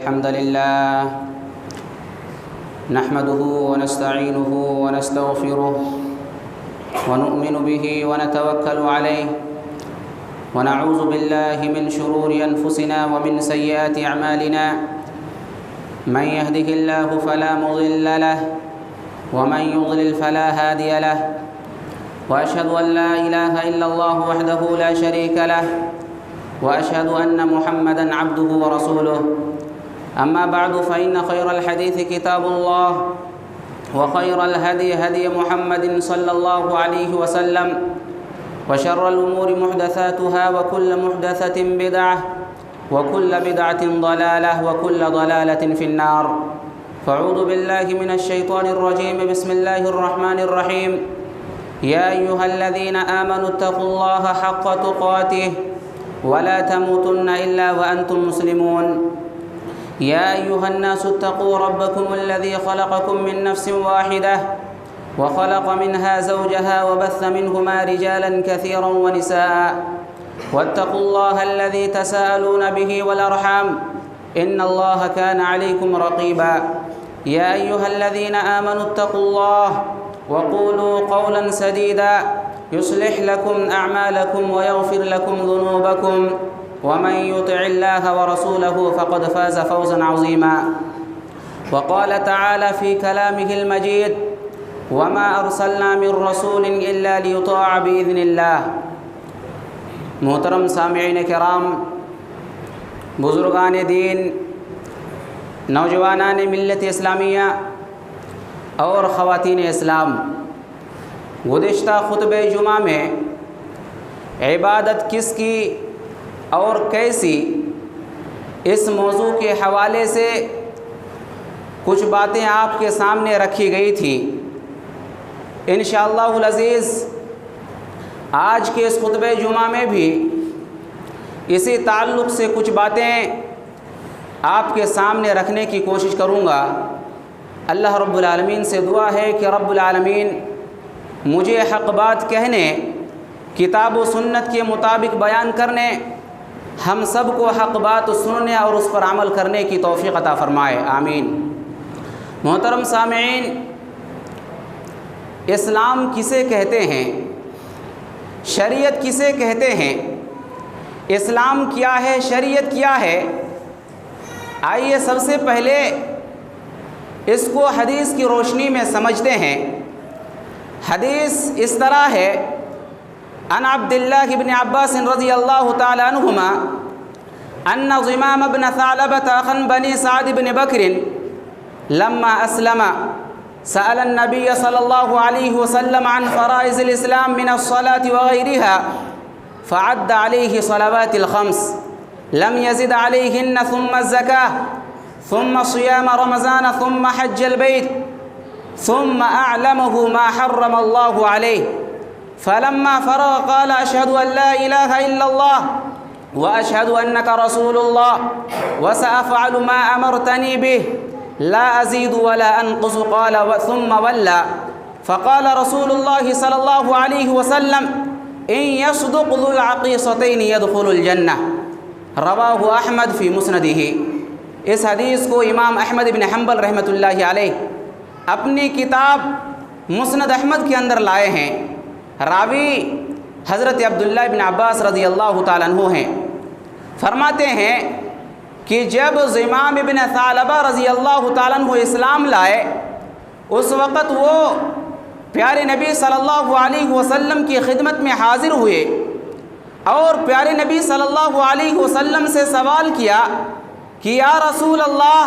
الحمد لله نحمده ونستعينه ونستغفره ونؤمن به ونتوكل عليه ونعوذ بالله من شرور أنفسنا ومن سيئات أعمالنا من يهده الله فلا مضل له ومن يضلل فلا هادي له وأشهد أن لا إله إلا الله وحده لا شريك له وأشهد أن محمدًا عبده ورسوله أما بعد فإن خير الحديث كتاب الله وخير الهدي هدي محمد صلى الله عليه وسلم وشر الأمور محدثاتها وكل محدثة بدعة وكل بدعة ضلالة وكل ضلالة في النار فأعوذ بالله من الشيطان الرجيم بسم الله الرحمن الرحيم يا أيها الذين آمنوا اتقوا الله حق تقاته ولا تموتن إلا وأنتم مسلمون يا أيها الناس اتقوا ربكم الذي خلقكم من نفس واحدة وخلق منها زوجها وبث منهما رجالا كثيرا ونساء واتقوا الله الذي تساءلون به والأرحام إن الله كان عليكم رقيبا يا أيها الذين آمنوا اتقوا الله وقولوا قولا سديدا يصلح لكم أعمالكم ويغفر لكم ذنوبكم ومن يطع الله ورسوله فقد فاز فوزا عظيما وقال تعالى في كلامه المجيد وما أرسلنا من رسول إلا ليطاع بإذن الله محترم سامعین کرام، بزرگان دین، نوجوانان ملت اسلامیہ اور خواتین اسلام، گزشتہ خطبہ جمعہ میں عبادت کس کی اور کیسی اس موضوع کے حوالے سے کچھ باتیں آپ کے سامنے رکھی گئی تھی۔ انشاءاللہ العزیز آج کے اس خطبہ جمعہ میں بھی اسی تعلق سے کچھ باتیں آپ کے سامنے رکھنے کی کوشش کروں گا۔ اللہ رب العالمین سے دعا ہے کہ رب العالمین مجھے حق بات کہنے، کتاب و سنت کے مطابق بیان کرنے، ہم سب کو حق بات سننے اور اس پر عمل کرنے کی توفیق عطا فرمائے، آمین۔ محترم سامعین، اسلام کسے کہتے ہیں؟ شریعت کسے کہتے ہیں؟ اسلام کیا ہے؟ شریعت کیا ہے؟ آئیے سب سے پہلے اس کو حدیث کی روشنی میں سمجھتے ہیں۔ حدیث اس طرح ہے، عن عبد الله بن عباس رضي الله تعالى عنهما أن ضمام بن ثعلبة أخا بني سعد بن بكر لما أسلم سأل النبي صلى الله عليه وسلم عن فرائض الإسلام من الصلاة وغيرها فعد عليه صلوات الخمس لم يزد عليهن ثم الزكاة ثم صيام رمضان ثم حج البيت ثم أعلمه ما حرم الله عليه فلما فرغ قال أشهد أن لا إله إلا الله وأشهد أنك رسول الله وسأفعل ما أمرتني به لا أزيد ولا أنقص قال ثم ولى فقال رسول الله صلى الله عليه وسلم إن يصدق ذو العقيصتين يدخل الجنة رواه أحمد في مسنده۔ اس حدیث کو امام احمد بن حنبل رحمۃ اللہ علیہ اپنی کتاب مسند احمد کے اندر لائے ہیں۔ راوی حضرت عبداللہ بن عباس رضی اللہ تعالیٰ عنہ ہیں۔ فرماتے ہیں کہ جب ضمام بن ثعلبہ رضی اللہ تعالیٰ عنہ اسلام لائے، اس وقت وہ پیارے نبی صلی اللہ علیہ وسلم کی خدمت میں حاضر ہوئے اور پیارے نبی صلی اللہ علیہ وسلم سے سوال کیا کہ یا رسول اللہ،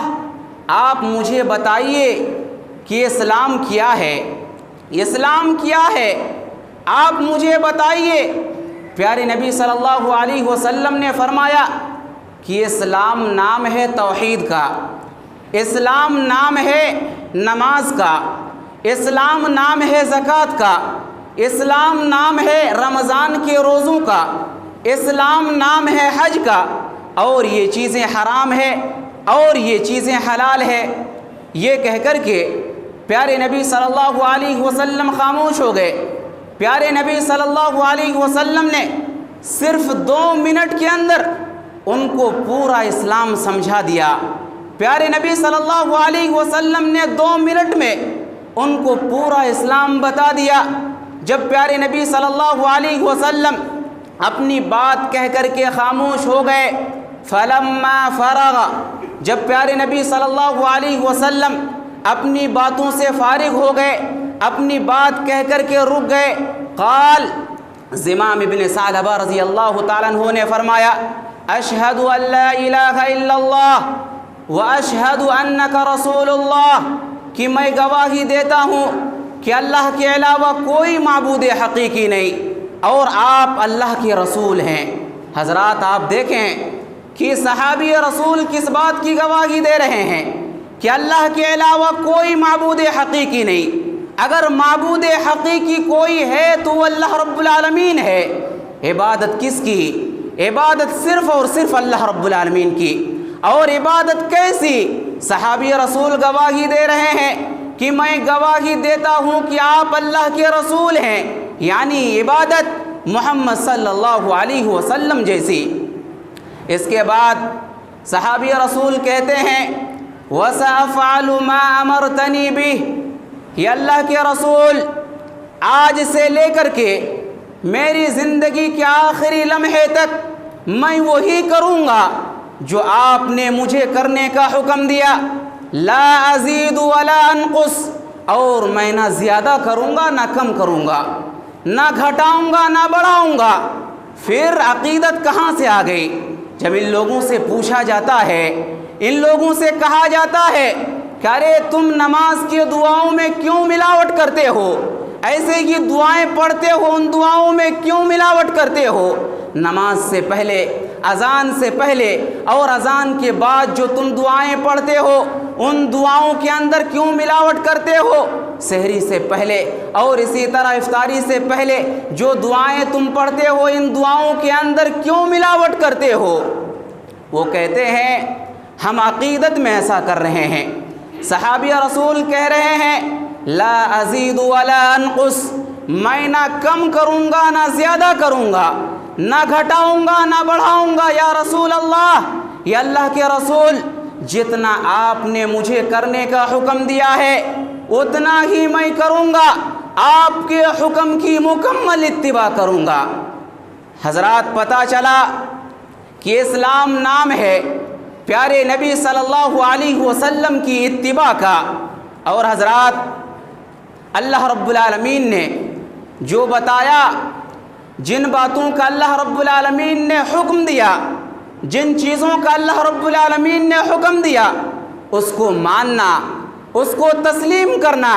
آپ مجھے بتائیے کہ اسلام کیا ہے؟ اسلام کیا ہے؟ آپ مجھے بتائیے۔ پیارے نبی صلی اللہ علیہ وسلم نے فرمایا کہ اسلام نام ہے توحید کا، اسلام نام ہے نماز کا، اسلام نام ہے زکوٰۃ کا، اسلام نام ہے رمضان کے روزوں کا، اسلام نام ہے حج کا، اور یہ چیزیں حرام ہے اور یہ چیزیں حلال ہے۔ یہ کہہ کر کے پیارے نبی صلی اللہ علیہ وسلم خاموش ہو گئے۔ پیارے نبی صلی اللہ علیہ وسلم نے صرف 2 منٹ کے اندر ان کو پورا اسلام سمجھا دیا۔ پیارے نبی صلی اللہ علیہ وسلم نے 2 منٹ میں ان کو پورا اسلام بتا دیا۔ جب پیارے نبی صلی اللہ علیہ وسلم اپنی بات کہہ کر کے خاموش ہو گئے، فلما فرغ، جب پیارے نبی صلی اللہ علیہ وسلم اپنی باتوں سے فارغ ہو گئے، اپنی بات کہہ کر کے رک گئے، قال، زمام ابن ثعلبہ رضی اللہ تعالیٰ عنہ نے فرمایا، اشہد ان لا الہ الا اللہ واشہد انک رسول اللہ، کہ میں گواہی دیتا ہوں کہ اللہ کے علاوہ کوئی معبود حقیقی نہیں اور آپ اللہ کے رسول ہیں۔ حضرات آپ دیکھیں کہ صحابی رسول کس بات کی گواہی دے رہے ہیں کہ اللہ کے علاوہ کوئی معبود حقیقی نہیں۔ اگر معبود حقیقی کوئی ہے تو وہ اللہ رب العالمین ہے۔ عبادت کس کی؟ عبادت صرف اور صرف اللہ رب العالمین کی۔ اور عبادت کیسی؟ صحابی رسول گواہی دے رہے ہیں کہ میں گواہی دیتا ہوں کہ آپ اللہ کے رسول ہیں، یعنی عبادت محمد صلی اللہ علیہ وسلم جیسی۔ اس کے بعد صحابی رسول کہتے ہیں، وَسَأَفْعَلُ مَا أَمَرْتَنِي بِهِ، کہ اللہ کے رسول آج سے لے کر کے میری زندگی کے آخری لمحے تک میں وہی کروں گا جو آپ نے مجھے کرنے کا حکم دیا، لا ازید ولا انقص، اور میں نہ زیادہ کروں گا نہ کم کروں گا، نہ گھٹاؤں گا نہ بڑھاؤں گا۔ پھر عقیدت کہاں سے آ گئی؟ جب ان لوگوں سے پوچھا جاتا ہے، ان لوگوں سے کہا جاتا ہے کہ ارے تم نماز کی دعاؤں میں کیوں ملاوٹ کرتے ہو؟ ایسے ہی دعائیں پڑھتے ہو، ان دعاؤں میں کیوں ملاوٹ کرتے ہو؟ نماز سے پہلے، اذان سے پہلے اور اذان کے بعد جو تم دعائیں پڑھتے ہو ان دعاؤں کے اندر کیوں ملاوٹ کرتے ہو؟ سحری سے پہلے اور اسی طرح افطاری سے پہلے جو دعائیں تم پڑھتے ہو ان دعاؤں کے اندر کیوں ملاوٹ کرتے ہو؟ وہ کہتے ہیں ہم عقیدت میں ایسا کر رہے ہیں۔ صحابی رسول کہہ رہے ہیں، لا ازید ولا انقص، میں نہ کم کروں گا نہ زیادہ کروں گا، نہ گھٹاؤں گا نہ بڑھاؤں گا۔ یا رسول اللہ، یا اللہ کے رسول، جتنا آپ نے مجھے کرنے کا حکم دیا ہے اتنا ہی میں کروں گا، آپ کے حکم کی مکمل اتباع کروں گا۔ حضرات پتہ چلا کہ اسلام نام ہے پیارے نبی صلی اللہ علیہ وسلم کی اتباع کا۔ اور حضرات اللہ رب العالمین نے جو بتایا، جن باتوں کا اللہ رب العالمین نے حکم دیا، جن چیزوں کا اللہ رب العالمین نے حکم دیا، اس کو ماننا، اس کو تسلیم کرنا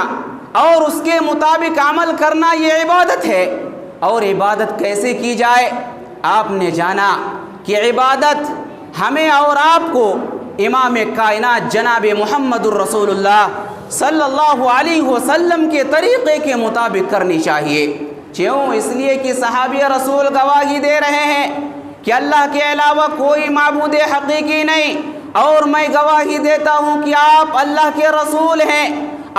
اور اس کے مطابق عمل کرنا، یہ عبادت ہے۔ اور عبادت کیسے کی جائے؟ آپ نے جانا کہ عبادت ہمیں اور آپ کو امام کائنات جناب محمد الرسول اللہ صلی اللہ علیہ وسلم کے طریقے کے مطابق کرنی چاہیے۔ کیوں؟ اس لیے کہ صحابی رسول گواہی دے رہے ہیں کہ اللہ کے علاوہ کوئی معبود حقیقی نہیں، اور میں گواہی دیتا ہوں کہ آپ اللہ کے رسول ہیں۔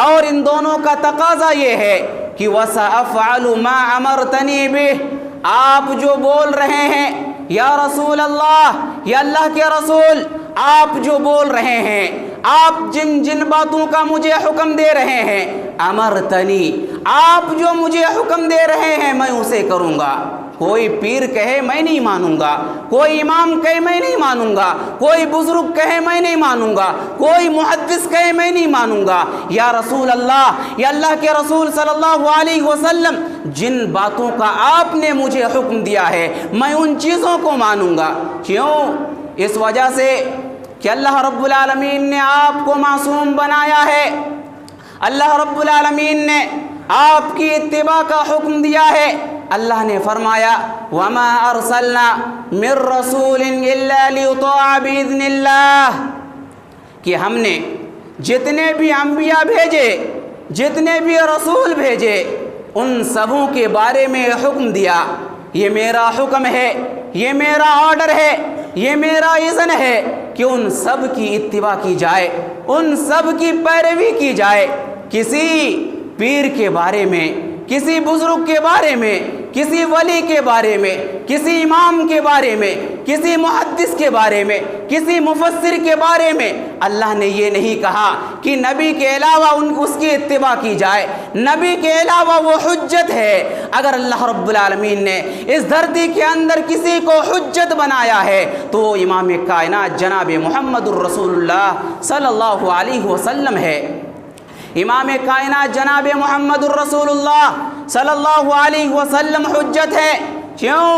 اور ان دونوں کا تقاضا یہ ہے کہ وَسَأَفْعَلُ مَا أَمَرْتَنِي بِهِ، آپ جو بول رہے ہیں یا رسول اللہ، یا اللہ کے رسول، آپ جو بول رہے ہیں، آپ جن جن باتوں کا مجھے حکم دے رہے ہیں، امرتنی، آپ جو مجھے حکم دے رہے ہیں میں اسے کروں گا۔ کوئی پیر کہے میں نہیں مانوں گا، کوئی امام کہے میں نہیں مانوں گا، کوئی بزرگ کہے میں نہیں مانوں گا، کوئی محدث کہے میں نہیں مانوں گا۔ یا رسول اللہ، یا اللہ کے رسول صلی اللہ علیہ وسلم، جن باتوں کا آپ نے مجھے حکم دیا ہے میں ان چیزوں کو مانوں گا۔ کیوں؟ اس وجہ سے کہ اللہ رب العالمین نے آپ کو معصوم بنایا ہے، اللہ رب العالمین نے آپ کی اتباع کا حکم دیا ہے۔ اللہ نے فرمایا وَمَا أَرْسَلْنَا مِن رَّسُولٍ إِلَّا لِيُطَاعَ بِإِذْنِ اللَّهِ، کہ ہم نے جتنے بھی انبیاء بھیجے، جتنے بھی رسول بھیجے، ان سبوں کے بارے میں حکم دیا، یہ میرا حکم ہے، یہ میرا آرڈر ہے، یہ میرا اذن ہے کہ ان سب کی اتباع کی جائے، ان سب کی پیروی کی جائے۔ کسی پیر کے بارے میں، کسی بزرگ کے بارے میں، کسی ولی کے بارے میں، کسی امام کے بارے میں، کسی محدث کے بارے میں، کسی مفسر کے بارے میں اللہ نے یہ نہیں کہا کہ نبی کے علاوہ اس کی اتباع کی جائے، نبی کے علاوہ وہ حجت ہے۔ اگر اللہ رب العالمین نے اس دھرتی کے اندر کسی کو حجت بنایا ہے تو وہ امام کائنات جناب محمد الرسول اللہ صلی اللہ علیہ وسلم ہے۔ امام کائنات جناب محمد الرسول اللہ صلی اللہ علیہ وسلم حجت ہے۔ کیوں؟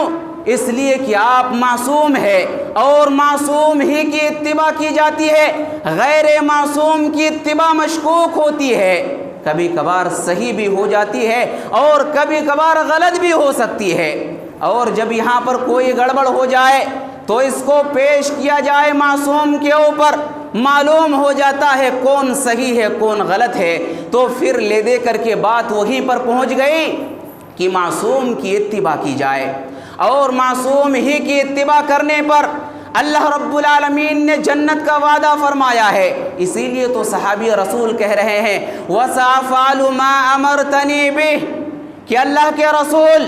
اس لیے کہ آپ معصوم ہے اور معصوم ہی کی اتباع کی جاتی ہے، غیر معصوم کی اتباع مشکوک ہوتی ہے، کبھی کبھار صحیح بھی ہو جاتی ہے اور کبھی کبھار غلط بھی ہو سکتی ہے، اور جب یہاں پر کوئی گڑبڑ ہو جائے تو اس کو پیش کیا جائے معصوم کے اوپر، معلوم ہو جاتا ہے کون صحیح ہے کون غلط ہے، تو پھر لے دے کر کے بات وہیں پر پہنچ گئی کہ معصوم کی اتباع کی جائے، اور معصوم ہی کی اتباع کرنے پر اللہ رب العالمین نے جنت کا وعدہ فرمایا ہے۔ اسی لیے تو صحابی رسول کہہ رہے ہیں وَسَأَفْعَلُ مَا أَمَرْتَنِي بِهِ، کہ اللہ کے رسول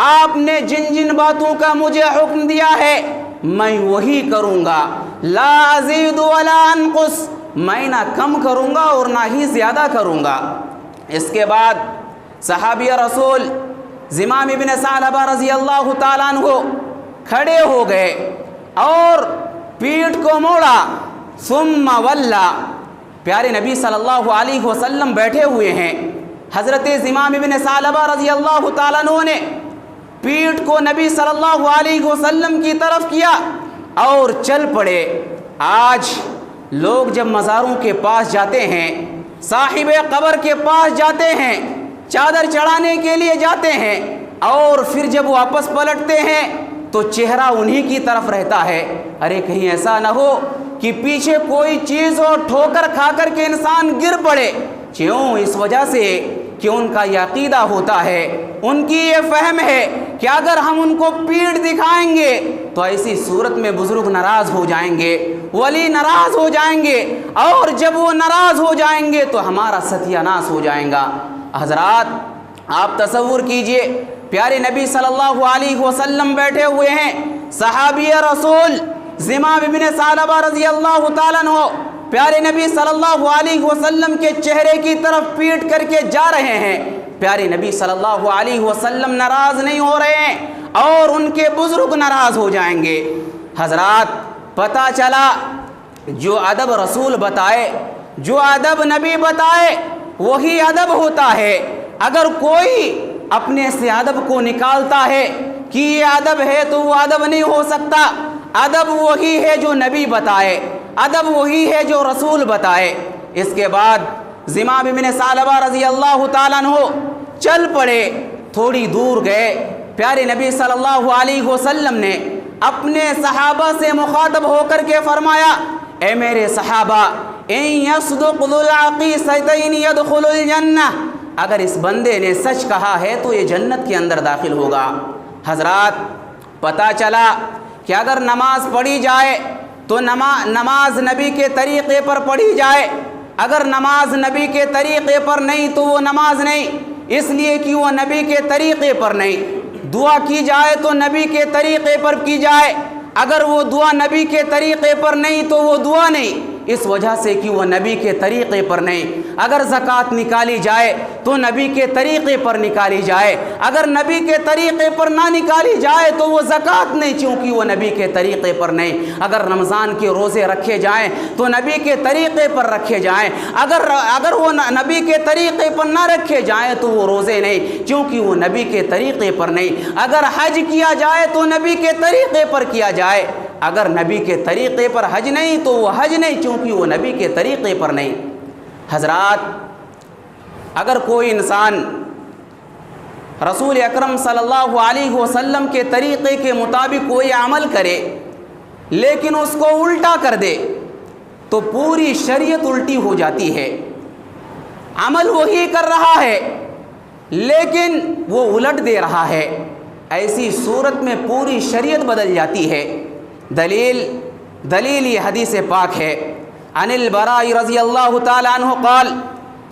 آپ نے جن جن باتوں کا مجھے حکم دیا ہے میں وہی کروں گا، لا ازید ولا انقص، میں نہ کم کروں گا اور نہ ہی زیادہ کروں گا۔ اس کے بعد صحابی رسول زمام ابن ثعلبہ رضی اللہ تعالیٰ عنہ کھڑے ہو گئے اور پیٹھ کو موڑا، ثم ولا، پیارے نبی صلی اللہ علیہ وسلم بیٹھے ہوئے ہیں، حضرت زمام ابن ثعلبہ رضی اللہ تعالیٰ عنہ نے پیٹھ کو نبی صلی اللہ علیہ وسلم کی طرف کیا اور چل پڑے۔ آج لوگ جب مزاروں کے پاس جاتے ہیں، صاحب قبر کے پاس جاتے ہیں، چادر چڑھانے کے لیے جاتے ہیں، اور پھر جب واپس پلٹتے ہیں تو چہرہ انہی کی طرف رہتا ہے، ارے کہیں ایسا نہ ہو کہ پیچھے کوئی چیز ہو ٹھوکر کھا کر کے انسان گر پڑے۔ کیوں؟ اس وجہ سے کہ ان کا یہ عقیدہ ہوتا ہے، ان کی یہ فہم ہے کہ اگر ہم ان کو پیٹھ دکھائیں گے تو ایسی صورت میں بزرگ ناراض ہو جائیں گے، ولی ناراض ہو جائیں گے، اور جب وہ ناراض ہو جائیں گے تو ہمارا ستیہ ناش ہو جائے گا۔ حضرات آپ تصور کیجئے، پیارے نبی صلی اللہ علیہ وسلم بیٹھے ہوئے ہیں، صحابی رسول زمام ابن ثعلبہ رضی اللہ تعالیٰ عنہ پیارے نبی صلی اللہ علیہ وسلم کے چہرے کی طرف پیٹ کر کے جا رہے ہیں، پیارے نبی صلی اللہ علیہ وسلم ناراض نہیں ہو رہے ہیں اور ان کے بزرگ ناراض ہو جائیں گے۔ حضرات پتہ چلا جو ادب رسول بتائے، جو ادب نبی بتائے وہی ادب ہوتا ہے۔ اگر کوئی اپنے سے ادب کو نکالتا ہے کہ یہ ادب ہے تو وہ ادب نہیں ہو سکتا۔ ادب وہی ہے جو نبی بتائے، ادب وہی ہے جو رسول بتائے۔ اس کے بعد زمام بن ثعلبہ رضی اللہ تعالیٰ عنہ چل پڑے، تھوڑی دور گئے، پیارے نبی صلی اللہ علیہ وسلم نے اپنے صحابہ سے مخاطب ہو کر کے فرمایا، اے میرے صحابہ، ان یصدق ذو العقیصتین یدخل الجنہ، اگر اس بندے نے سچ کہا ہے تو یہ جنت کے اندر داخل ہوگا۔ حضرات پتہ چلا کہ اگر نماز پڑھی جائے تو نماز نبی کے طریقے پر پڑھی جائے، اگر نماز نبی کے طریقے پر نہیں تو وہ نماز نہیں، اس لیے کہ وہ نبی کے طریقے پر نہیں۔ دعا کی جائے تو نبی کے طریقے پر کی جائے، اگر وہ دعا نبی کے طریقے پر نہیں تو وہ دعا نہیں، اس وجہ سے کہ وہ نبی کے طریقے پر نہیں۔ اگر زکوٰۃ نکالی جائے تو نبی کے طریقے پر نکالی جائے، اگر نبی کے طریقے پر نہ نکالی جائے تو وہ زکوٰۃ نہیں، چونکہ وہ نبی کے طریقے پر نہیں۔ اگر رمضان کے روزے رکھے جائیں تو نبی کے طریقے پر رکھے جائیں، اگر وہ نبی کے طریقے پر نہ رکھے جائیں تو وہ روزے نہیں، کیونکہ وہ نبی کے طریقے پر نہیں۔ اگر حج کیا جائے تو نبی کے طریقے پر کیا جائے، اگر نبی کے طریقے پر حج نہیں تو وہ حج نہیں، کیونکہ وہ نبی کے طریقے پر نہیں۔ حضرات اگر کوئی انسان رسول اکرم صلی اللہ علیہ وسلم کے طریقے کے مطابق کوئی عمل کرے لیکن اس کو الٹا کر دے تو پوری شریعت الٹی ہو جاتی ہے۔ عمل وہی کر رہا ہے لیکن وہ الٹ دے رہا ہے، ایسی صورت میں پوری شریعت بدل جاتی ہے۔ دلیل یہ حدیث پاک ہے، عن البراء رضی اللہ تعالی عنہ قال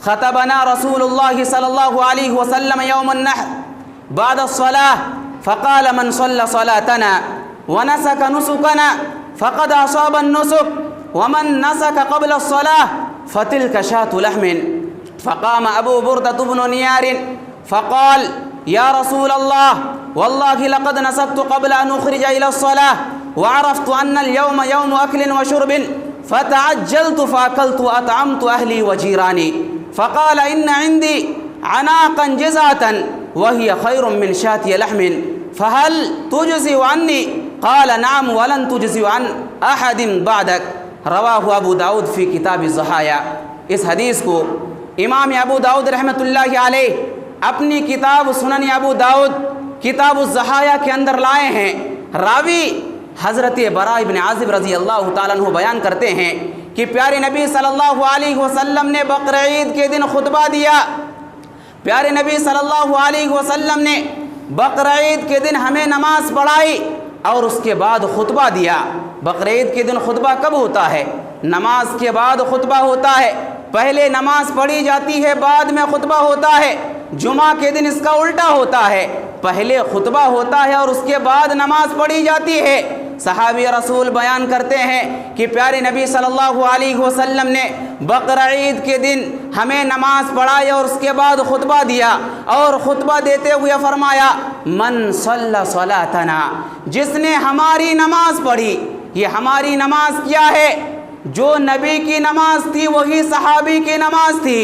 خطبنا رسول اللہ صلی اللہ علیہ وسلم یوم النحر بعد الصلاة فقال من صلى صلاتنا ونسك نسكنا فقد أصاب النسك ومن نسك قبل الصلاة فتلك شاة لحم. فقام أبو بردة بن نيار فقال يا رسول الله والله لقد نسكت قبل أن أخرج إلى الصلاة وعرفت أن اليوم يوم أكل وشرب فتعجلت فأكلت وأطعمت أهلي وجيراني. فقال إن عندي عناقا جزعة وهي خير من شاة لحم فهل تجزئ عني؟ قال نعم ولن تجزئ عن أحد بعدك. رواہ ابو داؤد فی کتاب الضحایا. اس حدیث کو امام ابو داؤد رحمۃ اللہ علیہ اپنی کتاب سنن ابو داؤد کتاب الضحایا کے اندر لائے ہیں. راوی حضرت براء بن عازب رضی اللہ تعالیٰ عنہ بیان کرتے ہیں کہ پیارے نبی صلی اللہ علیہ وسلم نے بقرعید کے دن خطبہ دیا. پیارے نبی صلی اللہ علیہ وسلم نے بقرعید کے دن ہمیں نماز پڑھائی اور اس کے بعد خطبہ دیا. بقرعید کے دن خطبہ کب ہوتا ہے؟ نماز کے بعد خطبہ ہوتا ہے. پہلے نماز پڑھی جاتی ہے بعد میں خطبہ ہوتا ہے. جمعہ کے دن اس کا الٹا ہوتا ہے، پہلے خطبہ ہوتا ہے اور اس کے بعد نماز پڑھی جاتی ہے. صحابی رسول بیان کرتے ہیں کہ پیارے نبی صلی اللہ علیہ وسلم نے بقرعید کے دن ہمیں نماز پڑھائی اور اس کے بعد خطبہ دیا اور خطبہ دیتے ہوئے فرمایا من صلی صلاتنا، جس نے ہماری نماز پڑھی. یہ ہماری نماز کیا ہے؟ جو نبی کی نماز تھی وہی صحابی کی نماز تھی،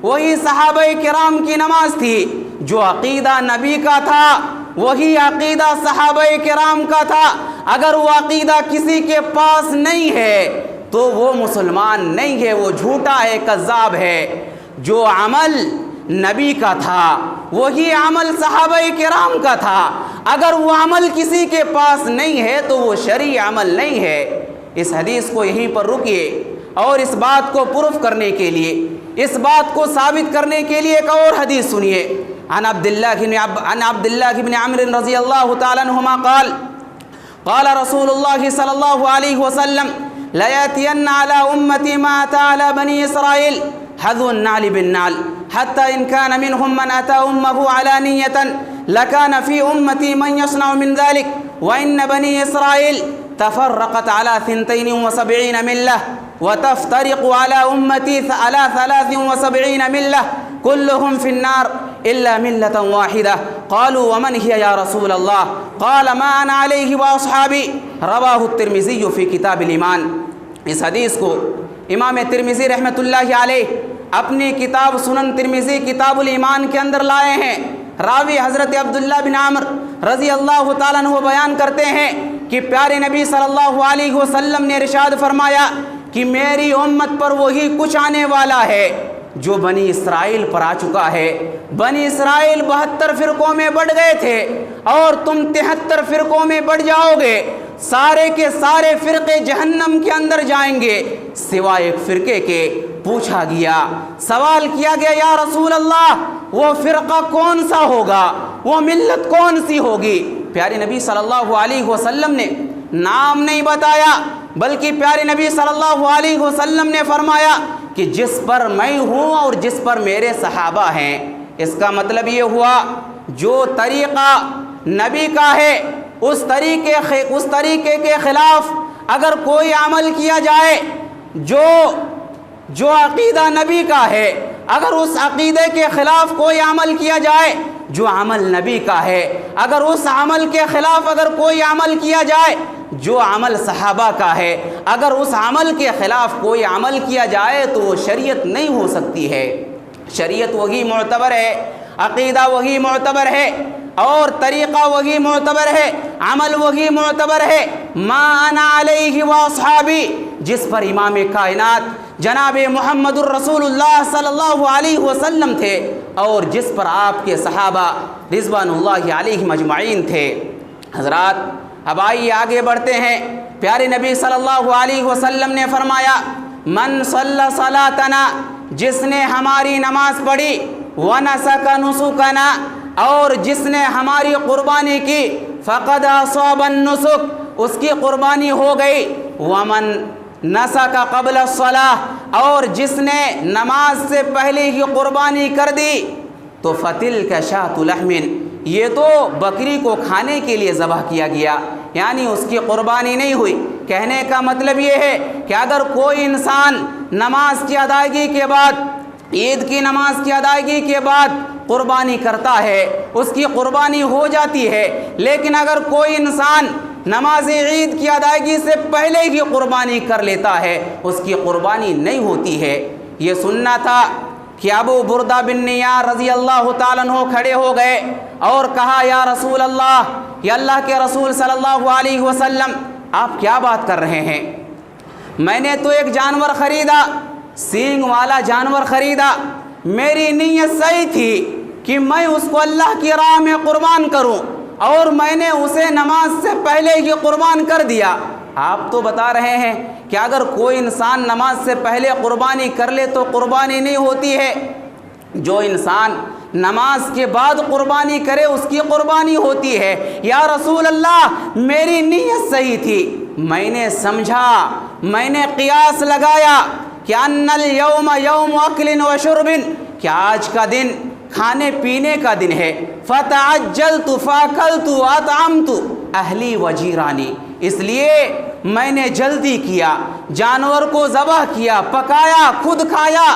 وہی صحابہ کرام کی نماز تھی. جو عقیدہ نبی کا تھا وہی عقیدہ صحابہ کرام کا تھا. اگر وہ عقیدہ کسی کے پاس نہیں ہے تو وہ مسلمان نہیں ہے، وہ جھوٹا ہے، کذاب ہے. جو عمل نبی کا تھا وہی عمل صحابہ کرام کا تھا. اگر وہ عمل کسی کے پاس نہیں ہے تو وہ شرعی عمل نہیں ہے. اس حدیث کو یہیں پر رکیے اور اس بات کو پروف کرنے کے لیے، اس بات کو ثابت کرنے کے لیے ایک اور حدیث سنیے. عن عبد الله بن عمرو رضی اللہ تعالی عنہما قال قال رسول الله صلی اللہ علیہ وسلم ليأتين على أمتي ما أتى على بني إسرائيل حذو النعل بالنعل حتى إن كان منهم من أتى أمه علانية لكان في أمتي من يصنع من ذلك وإن بني إسرائيل تفرقت على 72 ملة وتفترق على أمتي على 73 ملة كلهم في النار إلا ملة واحدة. قالوا ومن هي يا رسول الله؟ قال ما أنا عليه وأصحابي. رواه الترمذي في كتاب الإيمان. اس حدیث کو امام ترمذی رحمۃ اللہ علیہ اپنی کتاب سنن ترمذی کتاب الایمان کے اندر لائے ہیں. راوی حضرت عبداللہ بن عمرو رضی اللہ تعالیٰ عنہ بیان کرتے ہیں کہ پیارے نبی صلی اللہ علیہ وسلم نے ارشاد فرمایا کہ میری امت پر وہی کچھ آنے والا ہے جو بنی اسرائیل پر آ چکا ہے. بنی اسرائیل 72 فرقوں میں بٹ گئے تھے اور تم 73 فرقوں میں بٹ جاؤ گے. سارے کے سارے فرقے جہنم کے اندر جائیں گے سوائے ایک فرقے کے. پوچھا گیا، سوال کیا گیا یا رسول اللہ وہ فرقہ کون سا ہوگا، وہ ملت کون سی ہوگی؟ پیارے نبی صلی اللہ علیہ وسلم نے نام نہیں بتایا بلکہ پیارے نبی صلی اللہ علیہ وسلم نے فرمایا کہ جس پر میں ہوں اور جس پر میرے صحابہ ہیں. اس کا مطلب یہ ہوا جو طریقہ نبی کا ہے اس طریقے کے خلاف اگر کوئی عمل کیا جائے، جو عقیدہ نبی کا ہے اگر اس عقیدے کے خلاف کوئی عمل کیا جائے جو عمل نبی کا ہے، اگر اس عمل کے خلاف اگر کوئی عمل کیا جائے جو عمل صحابہ کا ہے، اگر اس عمل کے خلاف کوئی عمل کیا جائے تو وہ شریعت نہیں ہو سکتی ہے. شریعت وہی معتبر ہے، عقیدہ وہی معتبر ہے اور طریقہ وہی معتبر ہے، عمل وہی معتبر ہے. ما انا علیہ واصحابی، جس پر امام کائنات جناب محمد الرسول اللہ صلی اللہ علیہ وسلم تھے اور جس پر آپ کے صحابہ رضوان اللہ علیہ مجمعین تھے. حضرات اب آئیے آگے بڑھتے ہیں. پیارے نبی صلی اللہ علیہ وسلم نے فرمایا من صلی صلاتنا، جس نے ہماری نماز پڑھی، ونسک نسکنا، اور جس نے ہماری قربانی کی، فقد اصاب النسک، اس کی قربانی ہو گئی. ومن نسک قبل الصلاۃ، اور جس نے نماز سے پہلے ہی قربانی کر دی تو فتلک شاۃ لحم، یہ تو بکری کو کھانے کے لیے ذبح کیا گیا، یعنی اس کی قربانی نہیں ہوئی۔ کہنے کا مطلب یہ ہے کہ اگر کوئی انسان نماز کی ادائیگی کے بعد، عید کی نماز کی ادائیگی کے بعد قربانی کرتا ہے، اس کی قربانی ہو جاتی ہے، لیکن اگر کوئی انسان نماز عید کی ادائیگی سے پہلے ہی قربانی کر لیتا ہے، اس کی قربانی نہیں ہوتی ہے۔ یہ سننا تھا کہ ابو بردہ بن نیار رضی اللہ تعالیٰ عنہ کھڑے ہو گئے اور کہا یا رسول اللہ، یا اللہ کے رسول صلی اللہ علیہ وسلم، آپ کیا بات کر رہے ہیں؟ میں نے تو ایک جانور خریدا، سینگ والا جانور خریدا، میری نیت صحیح تھی کہ میں اس کو اللہ کی راہ میں قربان کروں، اور میں نے اسے نماز سے پہلے ہی قربان کر دیا۔ آپ تو بتا رہے ہیں کہ اگر کوئی انسان نماز سے پہلے قربانی کر لے تو قربانی نہیں ہوتی ہے، جو انسان نماز کے بعد قربانی کرے اس کی قربانی ہوتی ہے۔ یا رسول اللہ، میری نیت صحیح تھی، میں نے سمجھا، میں نے قیاس لگایا کہ ان الیوم یوم اکل و شرب، کہ آج کا دن کھانے پینے کا دن ہے، فتعجلت فاکلت واطعمت اہلی و جیرانی، اس لیے میں نے جلدی کیا، جانور کو ذبح کیا، پکایا، خود کھایا،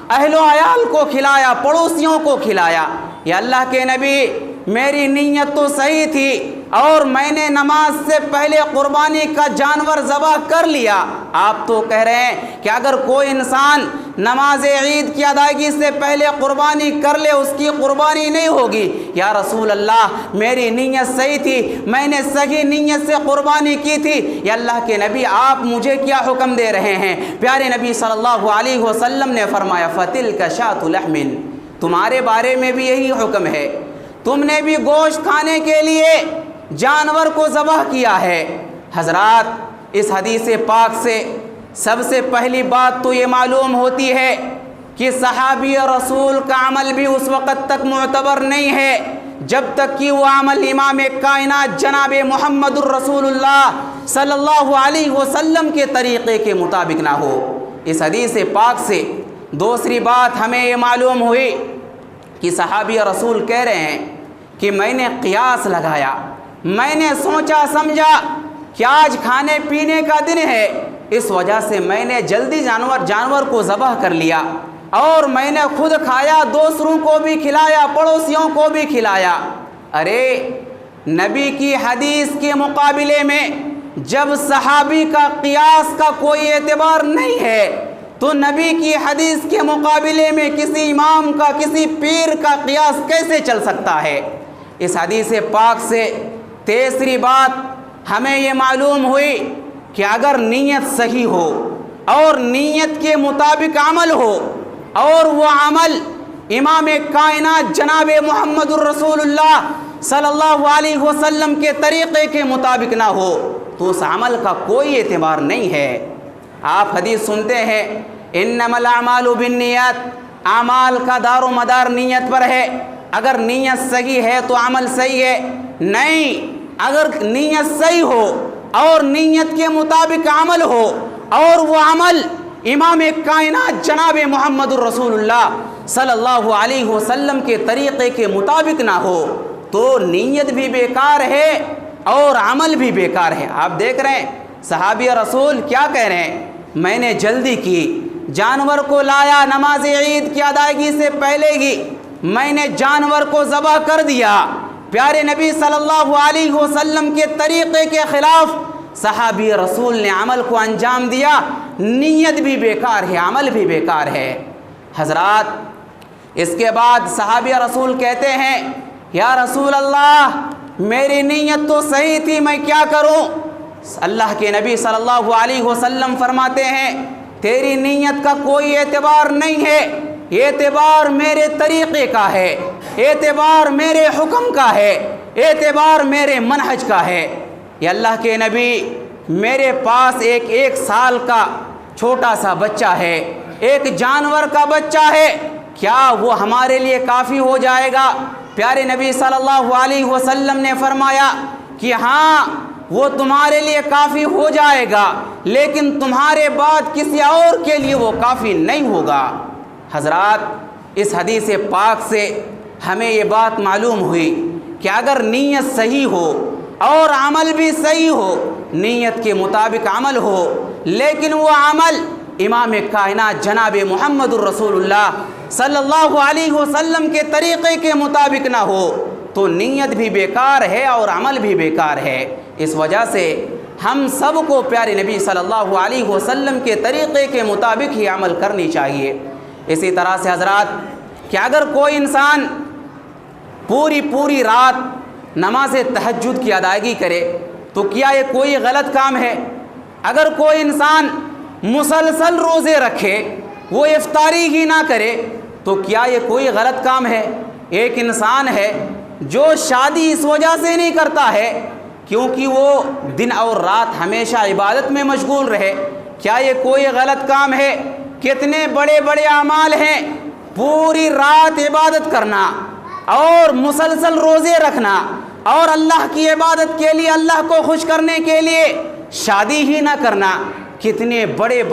اہل و عیال کو کھلایا، پڑوسیوں کو کھلایا۔ یا اللہ کے نبی، میری نیت تو صحیح تھی اور میں نے نماز سے پہلے قربانی کا جانور ذبح کر لیا۔ آپ تو کہہ رہے ہیں کہ اگر کوئی انسان نماز عید کی ادائیگی سے پہلے قربانی کر لے اس کی قربانی نہیں ہوگی۔ یا رسول اللہ، میری نیت صحیح تھی، میں نے صحیح نیت سے قربانی کی تھی۔ یا اللہ کے نبی، آپ مجھے کیا حکم دے رہے ہیں؟ پیارے نبی صلی اللہ علیہ وسلم نے فرمایا فَتِلْكَ شَاةُ لَحْمٍ، تمہارے بارے میں بھی یہی حکم ہے، تم نے بھی گوشت کھانے کے لیے جانور کو ذبح کیا ہے۔ حضرات، اس حدیث پاک سے سب سے پہلی بات تو یہ معلوم ہوتی ہے کہ صحابی رسول کا عمل بھی اس وقت تک معتبر نہیں ہے جب تک کہ وہ عمل امام کائنات جناب محمد الرسول اللہ صلی اللہ علیہ وسلم کے طریقے کے مطابق نہ ہو۔ اس حدیث پاک سے دوسری بات ہمیں یہ معلوم ہوئی کہ صحابی رسول کہہ رہے ہیں کہ میں نے قیاس لگایا، میں نے سوچا سمجھا کہ آج کھانے پینے کا دن ہے، اس وجہ سے میں نے جلدی جانور کو ذبح کر لیا، اور میں نے خود کھایا، دوسروں کو بھی کھلایا، پڑوسیوں کو بھی کھلایا۔ ارے نبی کی حدیث کے مقابلے میں جب صحابی کا قیاس کا کوئی اعتبار نہیں ہے تو نبی کی حدیث کے مقابلے میں کسی امام کا، کسی پیر کا قیاس کیسے چل سکتا ہے؟ اس حدیث پاک سے تیسری بات ہمیں یہ معلوم ہوئی کہ اگر نیت صحیح ہو اور نیت کے مطابق عمل ہو، اور وہ عمل امام کائنات جناب محمد الرسول اللہ صلی اللہ علیہ وسلم کے طریقے کے مطابق نہ ہو تو اس عمل کا کوئی اعتبار نہیں ہے۔ آپ حدیث سنتے ہیں انما الاعمال بالنیات، اعمال کا دار و مدار نیت پر ہے۔ اگر نیت صحیح ہے تو عمل صحیح ہے، نہیں، اگر نیت صحیح ہو اور نیت کے مطابق عمل ہو اور وہ عمل امام کائنات جناب محمد الرسول اللہ صلی اللہ علیہ وسلم کے طریقے کے مطابق نہ ہو تو نیت بھی بیکار ہے اور عمل بھی بیکار ہے۔ آپ دیکھ رہے ہیں صحابی رسول کیا کہہ رہے ہیں؟ میں نے جلدی کی، جانور کو لایا، نماز عید کی ادائیگی سے پہلے ہی میں نے جانور کو ذبح کر دیا۔ پیارے نبی صلی اللہ علیہ وسلم کے طریقے کے خلاف صحابی رسول نے عمل کو انجام دیا، نیت بھی بیکار ہے، عمل بھی بیکار ہے۔ حضرات، اس کے بعد صحابی رسول کہتے ہیں یا رسول اللہ، میری نیت تو صحیح تھی، میں کیا کروں؟ اللہ کے نبی صلی اللہ علیہ وسلم فرماتے ہیں تیری نیت کا کوئی اعتبار نہیں ہے، اعتبار میرے طریقے کا ہے، اعتبار میرے حکم کا ہے، اعتبار میرے منہج کا ہے۔ یا اللہ کے نبی، میرے پاس ایک سال کا چھوٹا سا بچہ ہے، ایک جانور کا بچہ ہے، کیا وہ ہمارے لیے کافی ہو جائے گا؟ پیارے نبی صلی اللہ علیہ وسلم نے فرمایا کہ ہاں، وہ تمہارے لیے کافی ہو جائے گا، لیکن تمہارے بعد کسی اور کے لیے وہ کافی نہیں ہوگا۔ حضرات، اس حدیث پاک سے ہمیں یہ بات معلوم ہوئی کہ اگر نیت صحیح ہو اور عمل بھی صحیح ہو، نیت کے مطابق عمل ہو، لیکن وہ عمل امام کائنات جناب محمد الرسول اللہ صلی اللہ علیہ وسلم کے طریقے کے مطابق نہ ہو تو نیت بھی بیکار ہے اور عمل بھی بیکار ہے۔ اس وجہ سے ہم سب کو پیارے نبی صلی اللہ علیہ وسلم کے طریقے کے مطابق ہی عمل کرنی چاہیے۔ اسی طرح سے حضرات کہ اگر کوئی انسان پوری رات نماز تہجد کی ادائیگی کرے تو کیا یہ کوئی غلط کام ہے؟ اگر کوئی انسان مسلسل روزے رکھے، وہ افطاری ہی نہ کرے تو کیا یہ کوئی غلط کام ہے؟ ایک انسان ہے جو شادی اس وجہ سے نہیں کرتا ہے کیونکہ وہ دن اور رات ہمیشہ عبادت میں مشغول رہے، کیا یہ کوئی غلط کام ہے؟ کتنے بڑے بڑے اعمال ہیں، پوری رات عبادت کرنا اور مسلسل روزے رکھنا اور اللہ کی عبادت کے لیے، اللہ کو خوش کرنے کے لیے شادی ہی نہ کرنا، کتنے بڑے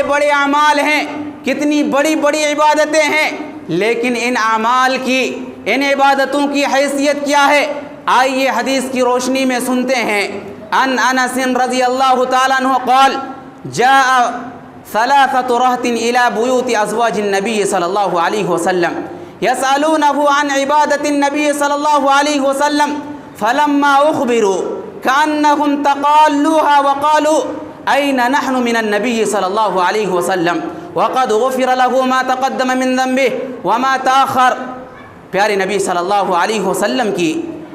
بڑے اعمال ہیں، کتنی بڑی بڑی عبادتیں ہیں، لیکن ان اعمال کی، ان عبادتوں کی حیثیت کیا ہے؟ آئیے حدیث کی روشنی میں سنتے ہیں۔ ان انس رضی اللہ تعالیٰ عنہ قال جاء ثلاثة رهط الى بيوت ازواج النبي صلی اللہ علیہ وسلم يسألونه عن عبادة النبي صلی اللہ علیہ وسلم فلما اخبروا كأنهم تقالوها وقالوا أين نحن من النبي صلی اللہ علیہ وسلم وقد غفر له ما تقدم من ذنبه وما تأخر۔ پیارے نبی صلی اللہ علیہ وسلم کی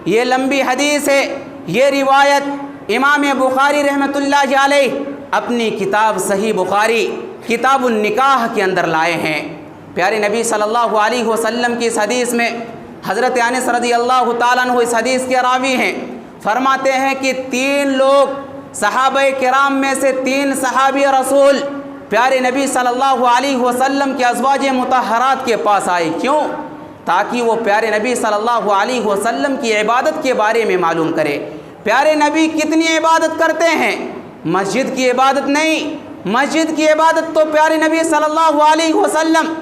یہ لمبی حدیث ہے، یہ روایت امام بخاری رحمۃ اللہ علیہ اپنی کتاب صحیح بخاری کتاب النکاح کے اندر لائے ہیں۔ پیارے نبی صلی اللہ علیہ وسلم کی اس حدیث میں حضرت انس رضی اللہ تعالیٰ عنہ اس حدیث کے راوی ہیں، فرماتے ہیں کہ 3 لوگ صحابہ کرام میں سے 3 صحابی رسول پیارے نبی صلی اللہ علیہ وسلم کے ازواج مطہرات کے پاس آئے۔ کیوں؟ تاکہ وہ پیارے نبی صلی اللہ علیہ وسلم کی عبادت کے بارے میں معلوم کرے۔ پیارے نبی کتنی عبادت کرتے ہیں؟ مسجد کی عبادت نہیں، مسجد کی عبادت تو پیارے نبی صلی اللہ علیہ وسلم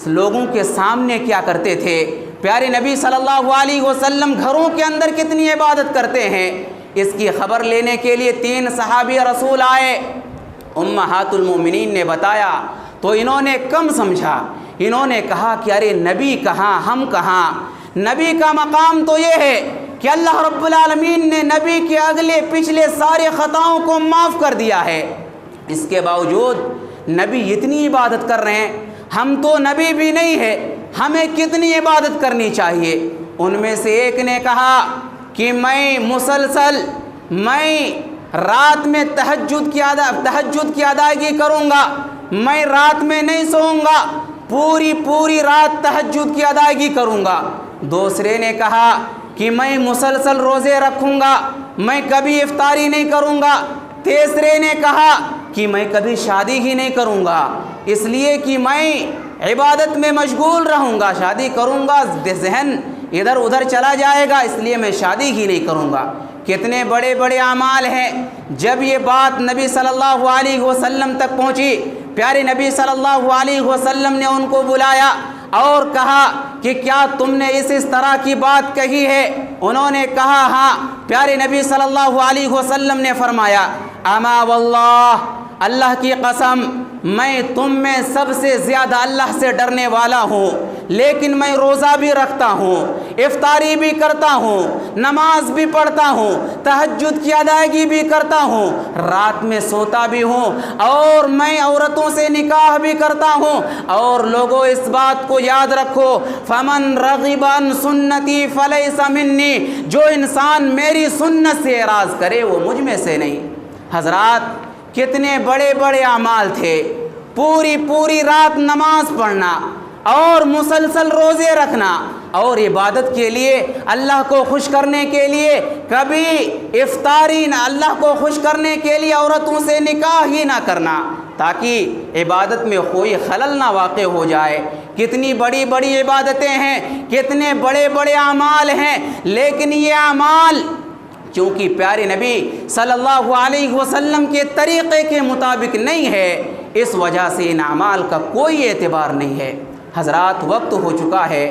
لوگوں کے سامنے کیا کرتے تھے؟ پیارے نبی صلی اللہ علیہ وسلم گھروں کے اندر کتنی عبادت کرتے ہیں؟ اس کی خبر لینے کے لیے 3 صحابی رسول آئے، امہات المومنین نے بتایا تو انہوں نے کم سمجھا، انہوں نے کہا کہ ارے نبی کہاں، ہم کہاں؟ نبی کا مقام تو یہ ہے کہ اللہ رب العالمین نے نبی کے اگلے پچھلے سارے خطاؤں کو معاف کر دیا ہے، اس کے باوجود نبی اتنی عبادت کر رہے ہیں، ہم تو نبی بھی نہیں ہے، ہمیں کتنی عبادت کرنی چاہیے؟ ان میں سے ایک نے کہا کہ میں رات میں تہجد کی ادائیگی کروں گا، میں رات میں نہیں سوؤں گا، پوری رات تہجد کی ادائیگی کروں گا۔ دوسرے نے کہا کہ میں مسلسل روزے رکھوں گا، میں کبھی افطاری نہیں کروں گا۔ تیسرے نے کہا کہ میں کبھی شادی ہی نہیں کروں گا، اس لیے کہ میں عبادت میں مشغول رہوں گا، شادی کروں گا ذہن ادھر ادھر چلا جائے گا، اس لیے میں شادی ہی نہیں کروں گا۔ کتنے بڑے بڑے اعمال ہیں۔ جب یہ بات نبی صلی اللہ علیہ وسلم تک پہنچی، پیارے نبی صلی اللہ علیہ وسلم نے ان کو بلایا اور کہا کہ کیا تم نے اس طرح کی بات کہی ہے؟ انہوں نے کہا ہاں۔ پیارے نبی صلی اللہ علیہ وسلم نے فرمایا اما واللہ، اللہ کی قسم میں تم میں سب سے زیادہ اللہ سے ڈرنے والا ہوں، لیکن میں روزہ بھی رکھتا ہوں، افطاری بھی کرتا ہوں، نماز بھی پڑھتا ہوں، تہجد کی ادائیگی بھی کرتا ہوں، رات میں سوتا بھی ہوں، اور میں عورتوں سے نکاح بھی کرتا ہوں۔ اور لوگوں اس بات کو یاد رکھو، فمن رغب عن سنتی فلیس منی، جو انسان میری سنت سے اعراض کرے وہ مجھ میں سے نہیں۔ حضرات کتنے بڑے بڑے اعمال تھے، پوری رات نماز پڑھنا اور مسلسل روزے رکھنا اور عبادت کے لیے، اللہ کو خوش کرنے کے لیے کبھی افطاری نہ، اللہ کو خوش کرنے کے لیے عورتوں سے نکاح ہی نہ کرنا تاکہ عبادت میں کوئی خلل نہ واقع ہو جائے۔ کتنی بڑی بڑی عبادتیں ہیں، کتنے بڑے بڑے اعمال ہیں، لیکن یہ اعمال چونکہ پیارے نبی صلی اللہ علیہ وسلم کے طریقے کے مطابق نہیں ہے، اس وجہ سے ان اعمال کا کوئی اعتبار نہیں ہے۔ حضرات وقت ہو چکا ہے،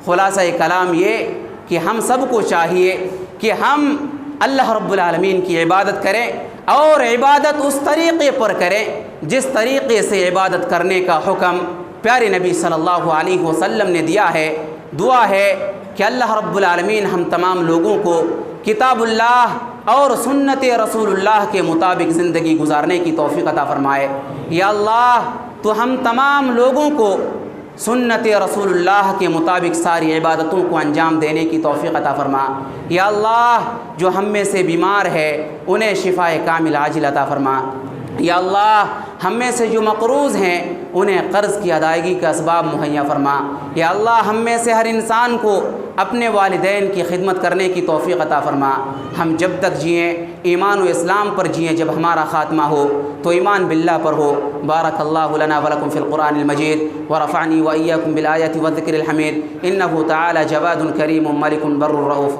خلاصہ کلام یہ کہ ہم سب کو چاہیے کہ ہم اللہ رب العالمین کی عبادت کریں اور عبادت اس طریقے پر کریں جس طریقے سے عبادت کرنے کا حکم پیارے نبی صلی اللہ علیہ وسلم نے دیا ہے۔ دعا ہے کہ اللہ رب العالمین ہم تمام لوگوں کو کتاب اللہ اور سنت رسول اللہ کے مطابق زندگی گزارنے کی توفیق عطا فرمائے۔ یا اللہ تو ہم تمام لوگوں کو سنت رسول اللہ کے مطابق ساری عبادتوں کو انجام دینے کی توفیق عطا فرما۔ یا اللہ جو ہم میں سے بیمار ہے انہیں شفاء کامل عاجل عطا فرما۔ یا اللہ ہم میں سے جو مقروض ہیں انہیں قرض کی ادائیگی کا اسباب مہیا فرما۔ یا اللہ ہم میں سے ہر انسان کو اپنے والدین کی خدمت کرنے کی توفیق عطا فرما۔ ہم جب تک جئیں ایمان و اسلام پر جئیں، جب ہمارا خاتمہ ہو تو ایمان باللہ پر ہو۔ بارک اللہ لنا ولکم فی القرآن المجید ورفعنی وإیاکم بالآیات والذکر الحمید، انہ تعالی جواد کریم ملک بر رؤوف۔